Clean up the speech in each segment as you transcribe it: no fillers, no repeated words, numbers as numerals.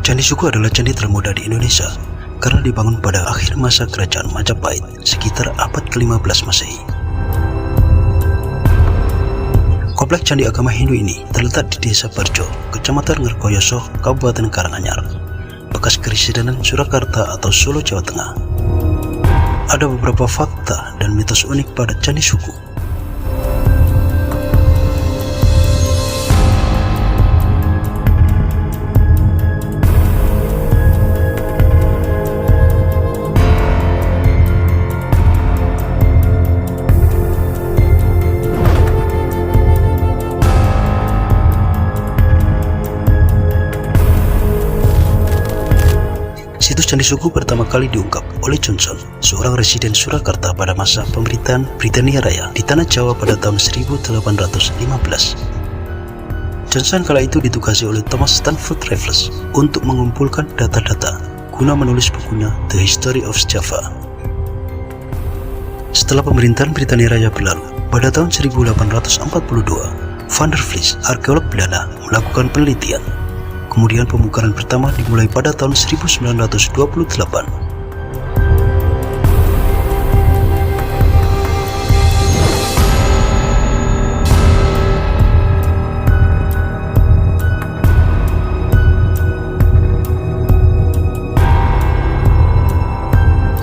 Candi Suku adalah candi termuda di Indonesia karena dibangun pada akhir masa kerajaan Majapahit sekitar abad ke-15 Masehi. Kompleks candi agama Hindu ini terletak di Desa Barjo, Kecamatan Ngerkoyoso, Kabupaten Karanganyar, bekas Keresidenan Surakarta atau Solo, Jawa Tengah. Ada beberapa fakta dan mitos unik pada Candi Suku. Situs Candi Suku pertama kali diungkap oleh Johnson, seorang residen Surakarta pada masa pemerintahan Britania Raya di Tanah Jawa pada tahun 1815. Johnson kala itu ditugasi oleh Thomas Stanford Raffles untuk mengumpulkan data-data guna menulis bukunya The History of Java. Setelah pemerintahan Britania Raya berlalu, pada tahun 1842, Van der Vlies, arkeolog Belanda, melakukan penelitian. Kemudian pembukaran pertama dimulai pada tahun 1928.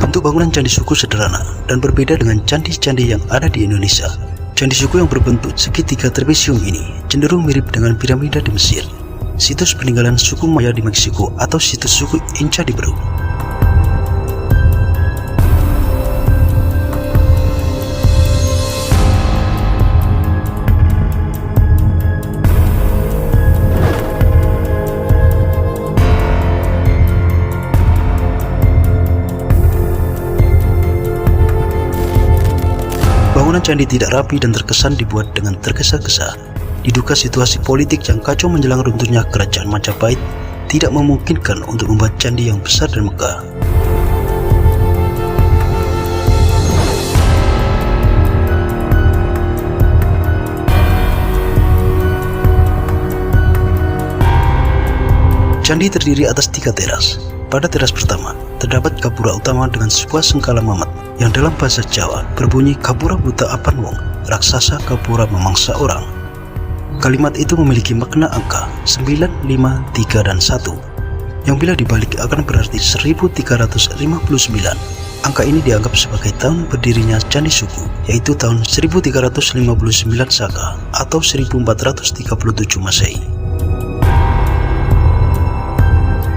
Bentuk bangunan Candi Suku sederhana dan berbeda dengan candi-candi yang ada di Indonesia. Candi Suku yang berbentuk segitiga trapesium ini cenderung mirip dengan piramida di Mesir, situs peninggalan suku Maya di Meksiko, atau situs suku Inca di Peru. Bangunan candi tidak rapi dan terkesan dibuat dengan tergesa-gesa. Diduga situasi politik yang kacau menjelang runtuhnya kerajaan Majapahit tidak memungkinkan untuk membuat candi yang besar dan megah. Candi terdiri atas 3 teras. Pada teras pertama, terdapat gapura utama dengan sebuah sengkala mamat yang dalam bahasa Jawa berbunyi Gapura Buta Apan Wong, raksasa gapura memangsa orang. Kalimat itu memiliki makna angka 9, 5, 3, dan 1 yang bila dibalik akan berarti 1359. Angka ini dianggap sebagai tahun berdirinya Candi Suku, yaitu tahun 1359 Saka atau 1437 Masehi.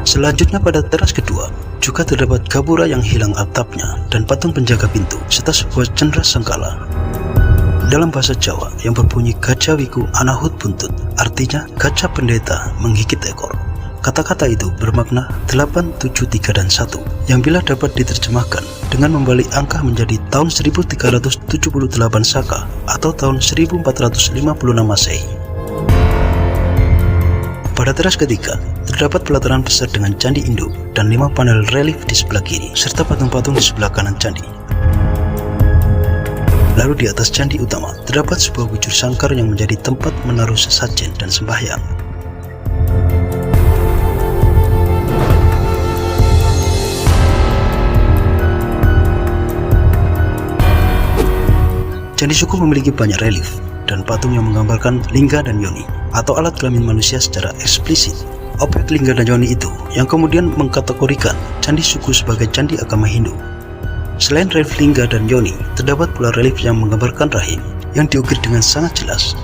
Selanjutnya pada teras kedua juga terdapat gapura yang hilang atapnya dan patung penjaga pintu serta sebuah cendera sengkala dalam bahasa Jawa yang berbunyi Gajawiku Anahut Buntut, artinya gajah pendeta menggigit ekor. Kata-kata itu bermakna 8, 7, 3, dan 1 yang bila dapat diterjemahkan dengan membalik angka menjadi tahun 1378 Saka atau tahun 1456 Masehi. Pada teras ketiga terdapat pelataran besar dengan candi induk dan 5 panel relief di sebelah kiri serta patung-patung di sebelah kanan candi. Lalu di atas candi utama terdapat sebuah bujur sangkar yang menjadi tempat menaruh sesajen dan sembahyang. Candi Suku memiliki banyak relief dan patung yang menggambarkan lingga dan yoni atau alat kelamin manusia secara eksplisit. Objek lingga dan yoni itu yang kemudian mengkategorikan Candi Suku sebagai candi agama Hindu. Selain relief lingga dan yoni, terdapat pula relief yang menggambarkan rahim yang diukir dengan sangat jelas.